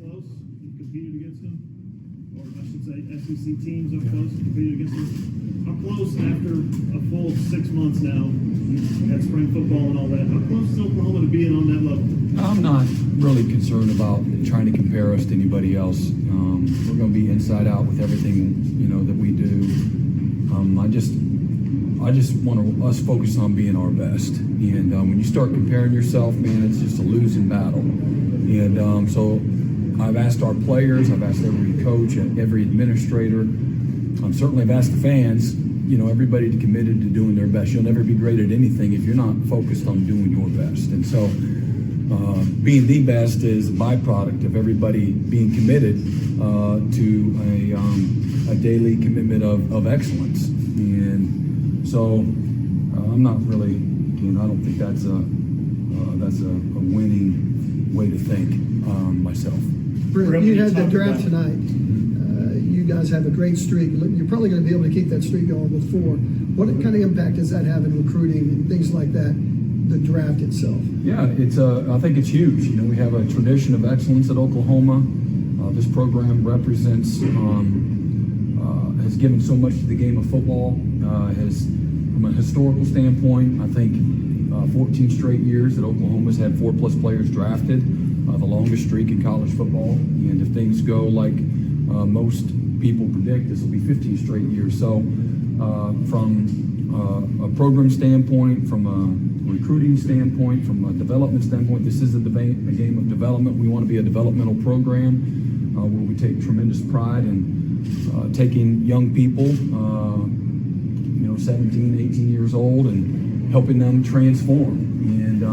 close? You competed against them? Or I should say SEC teams up close and competed against them? How close, after a full 6 months now, you had spring football and all that, how close is Oklahoma to being on that level? I'm not really concerned about trying to compare us to anybody else. We're going to be inside out with everything, that we do. I just want us focus on being our best. And when you start comparing yourself, man, it's just a losing battle. And so I've asked our players, I've asked every coach, every administrator, certainly I've asked the fans, everybody to committed to doing their best. You'll never be great at anything if you're not focused on doing your best. And so being the best is a byproduct of everybody being committed to a daily commitment of excellence. And so I'm not really, I don't think that's a winning way to think myself. Brent, you had the draft tonight. You guys have a great streak. You're probably going to be able to keep that streak going with 4. What kind of impact does that have in recruiting and things like that, the draft itself? Yeah, I think it's huge. We have a tradition of excellence at Oklahoma. This program represents, has given so much to the game of football. From a historical standpoint, I think 14 straight years that Oklahoma's had 4+ players drafted, the longest streak in college football. And if things go like most people predict, this will be 15 straight years. So from a program standpoint, from a recruiting standpoint, from a development standpoint, this is a game of development. We want to be a developmental program where we take tremendous pride in taking young people, 17, 18 years old, and helping them transform. And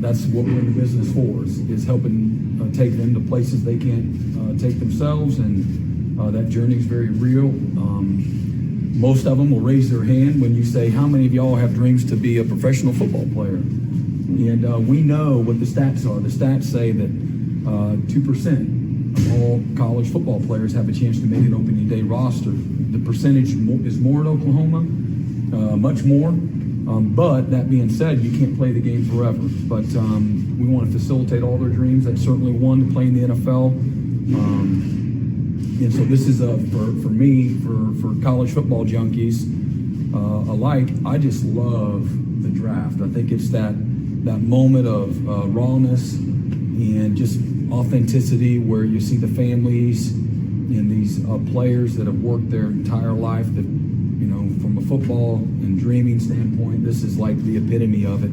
that's what we're in the business for, is helping take them to places they can't take themselves. And that journey is very real. Most of them will raise their hand when you say, how many of y'all have dreams to be a professional football player? And we know what the stats are. The stats say that 2% of all college football players have a chance to make an opening day roster. The percentage is more in Oklahoma, much more. But that being said, you can't play the game forever. But we want to facilitate all their dreams. That's certainly one, to play in the NFL. And so this is for me, for college football junkies alike, I just love the draft. I think it's that moment of rawness and just authenticity, where you see the families and these players that have worked their entire life, that, from a football and dreaming standpoint, this is like the epitome of it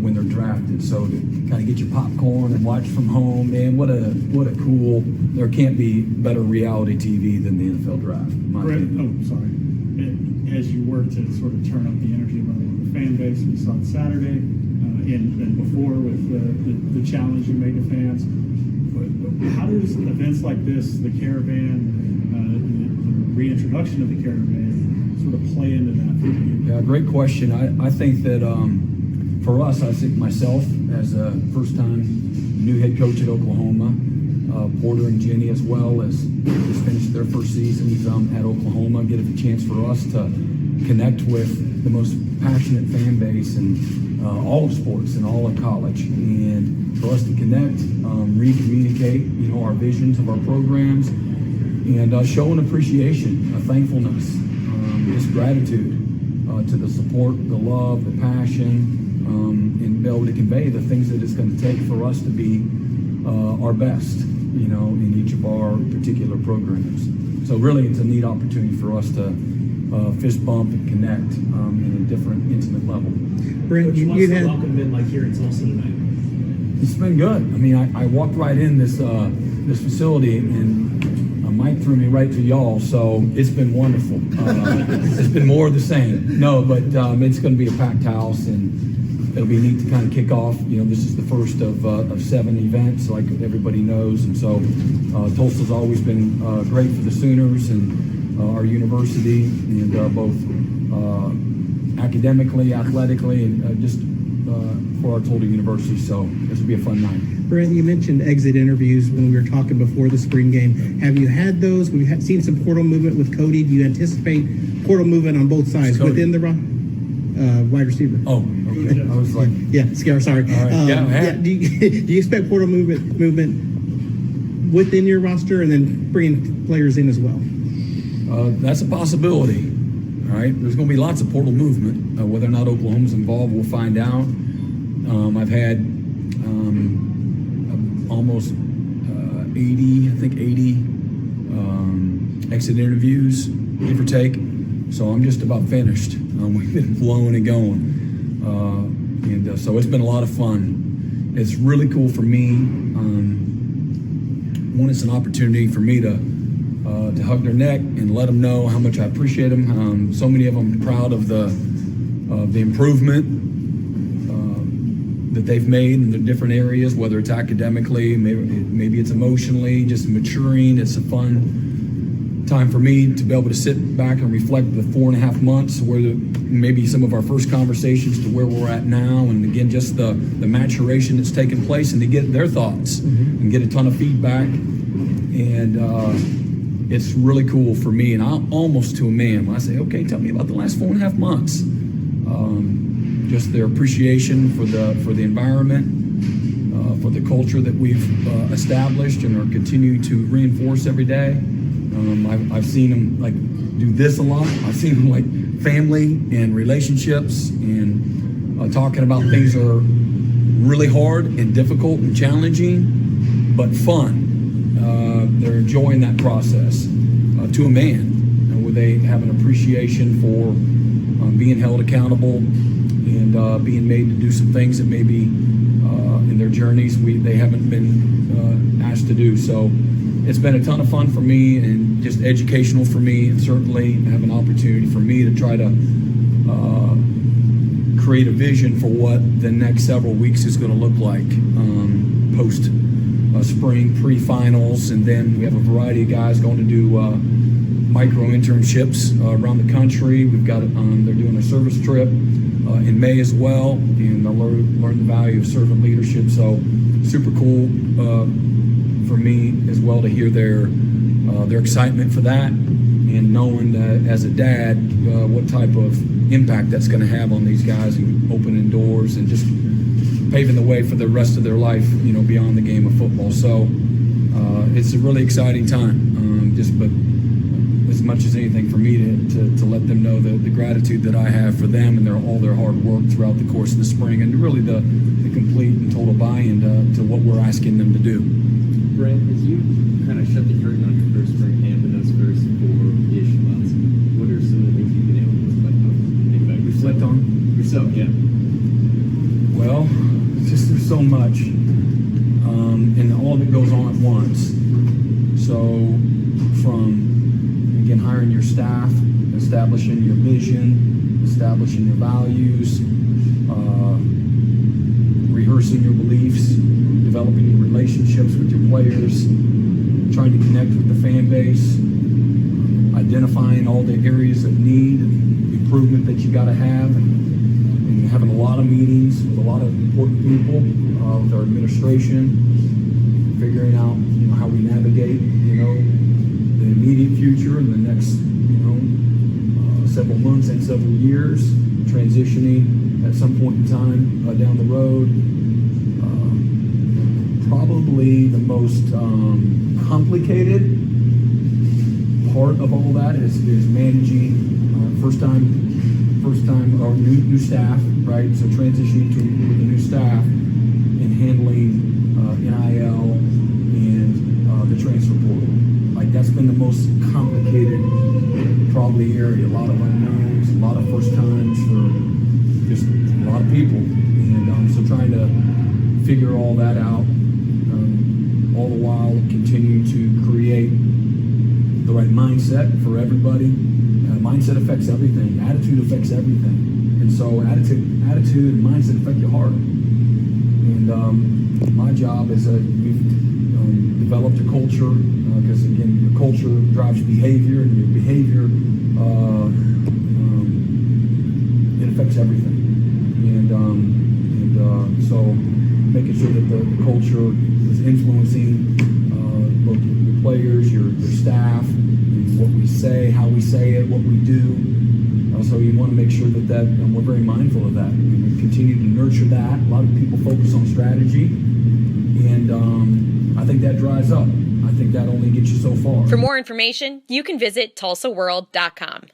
when they're drafted. So to kind of get your popcorn and watch from home, man, what a cool, there can't be better reality TV than the NFL draft. As you work to sort of turn up the energy level of the fan base, we saw it Saturday and before with the challenge you made to fans. But how does events like this, the Caravan, the reintroduction of the Caravan, sort of play into that for you? Yeah, great question. I think that for us, I think myself, as a first-time new head coach at Oklahoma, Porter and Jenny as well, as just finished their first seasons at Oklahoma, get a chance for us to connect with the most passionate fan base in all of sports and all of college, and for us to connect, re-communicate, our visions of our programs, and show an appreciation, a thankfulness, just gratitude to the support, the love, the passion, and be able to convey the things that it's going to take for us to be our best, in each of our particular programs. So really, it's a neat opportunity for us to fist bump and connect in a different, intimate level. Brent, What's you the had welcome been like here in Tulsa tonight? It's been good. I mean, I walked right in this facility, and Mike threw me right to y'all, so it's been wonderful. It's been more of the same. No, but it's going to be a packed house, and it'll be neat to kind of kick off. This is the first of 7 events, like everybody knows, and so Tulsa's always been great for the Sooners and our university, and both academically, athletically, and just for our Tulsa University. So this will be a fun night. Brent, you mentioned exit interviews when we were talking before the spring game. Have you had those? We've seen some portal movement with Cody. Do you anticipate portal movement on both sides within the wide receiver? Oh, okay. I was like, yeah, sorry. Right. Do you expect portal movement within your roster and then bringing players in as well? That's a possibility. All right, there's going to be lots of portal movement. Whether or not Oklahoma's involved, we'll find out. I've had almost 80 exit interviews, give or take. So I'm just about finished. We've been flowing and going. So it's been a lot of fun. It's really cool for me. One, it's an opportunity for me to hug their neck and let them know how much I appreciate them. So many of them proud of the improvement that they've made in the different areas, whether it's academically, maybe it's emotionally, just maturing. It's a fun time for me to be able to sit back and reflect the 4.5 months, where maybe some of our first conversations to where we're at now, and again, just the maturation that's taken place, and to get their thoughts and get a ton of feedback. And it's really cool for me, and I'm almost to a man when I say, okay, tell me about the last 4.5 months. Just their appreciation for the environment, for the culture that we've established and are continuing to reinforce every day. I've seen them like do this a lot. I've seen them like family and relationships and talking about things that are really hard and difficult and challenging, but fun. They're enjoying that process to a man, where they have an appreciation for being held accountable and being made to do some things that maybe in their journeys they haven't been asked to do. So it's been a ton of fun for me and just educational for me, and certainly have an opportunity for me to try to create a vision for what the next several weeks is going to look like post spring pre-finals. And then we have a variety of guys going to do micro internships around the country. We've got they're doing a service trip in May as well, and they'll learn the value of servant leadership. So super cool for me as well to hear their excitement for that, and knowing that as a dad what type of impact that's going to have on these guys, and opening doors and just paving the way for the rest of their life, beyond the game of football. So it's a really exciting time. But as much as anything, for me to let them know the gratitude that I have for them and all their hard work throughout the course of the spring, and really the complete and total buy-in to what we're asking them to do. Brent, as you kind of shut the curtain on your first spring camp in those first 4-ish months, what are some of the things you've been able to reflect on yourself? Yeah. Well, there's so much, and all of it goes on at once. So from, again, hiring your staff, establishing your vision, establishing your values, rehearsing your beliefs, developing your relationships with your players, trying to connect with the fan base, identifying all the areas of need and improvement that you got to have, and having a lot of meetings with a lot of important people, with our administration, figuring out how we navigate the immediate future and the next several months and several years, transitioning at some point in time down the road. Probably the most complicated part of all that is managing first time or new staff, right? So transitioning with the new staff and handling NIL and the transfer portal. Like, that's been the most complicated probably area. A lot of unknowns, a lot of first times for just a lot of people, and so trying to figure all that out, all the while continue to create the right mindset for everybody. Mindset affects everything. Attitude affects everything. And so attitude and mindset affect your heart. And my job is we've developed a culture, because again, your culture drives behavior, and your behavior it affects everything. And so making sure that the culture is influencing both your players, your staff, what we say, how we say it, what we do. So you want to make sure that we're very mindful of that. And we continue to nurture that. A lot of people focus on strategy, and I think that dries up. I think that only gets you so far. For more information, you can visit tulsaworld.com.